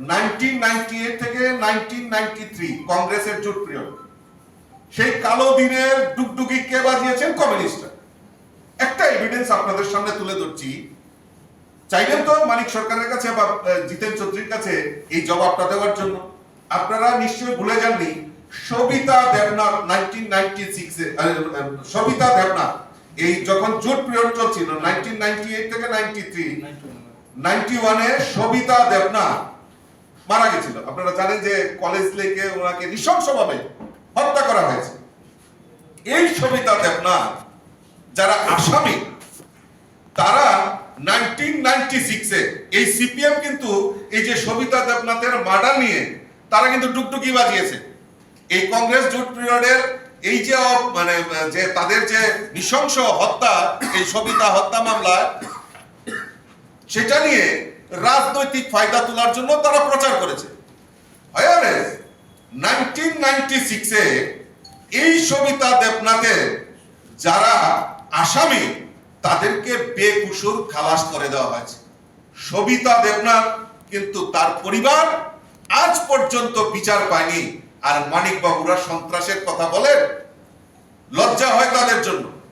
1998 থেকে 1993 কংগ্রেসের জোট পিরিয়ড, সেই কালো দিনের ডুগডুগি কে বাজিয়েছেন? কমিউনিস্টরা। একটা এভিডেন্স আপনাদের সামনে তুলে ধরছি, চাইলেন তো মানিক সরকারের কাছে বা জিতেন চৌধুরীর কাছে এই জবাবটা দেওয়ার জন্য। আপনারা নিশ্চয়ই ভুলে যাননি সবিতা দেবনাথ 1996 সবিতা দেবনাথ এই যখন জোট পিরিয়ড চলছিল 1998 থেকে 91 এ সবিতা দেবনাথ মারা গেছিল। আপনারা জানেন যে কলেজ লেকে ওনাকে নৃশংসভাবে হত্যা করা হয়েছে। এই সবিতা দেবনাথ যারা আসামি, তারা 1996 এ এই সিপিএম কিন্তু এই যে সবিতা দেবনাথের মার্ডার নিয়ে তারা কিন্তু টুকটুকি বাজিয়েছে। এই কংগ্রেস জোট পিরিয়ডের এই যে মানে যে তাদের যে নৃশংস হত্যা, এই সবিতা হত্যা মামলা, সেটা নিয়ে রাজনৈতিক ফায়দা তোলার জন্য তারা প্রচার করেছে। 1996 এ এই সবিতা দেবনাথের যারা আসামি তাদেরকে বেকসুর খালাস করে দেওয়া হয়েছে। সবিতা দেবনাথ কিন্তু তার পরিবার আজ পর্যন্ত বিচার পায়নি। আর মানিক বাবুরা সন্ত্রাসের কথা বলেন, লজ্জা হয় তাদের জন্য।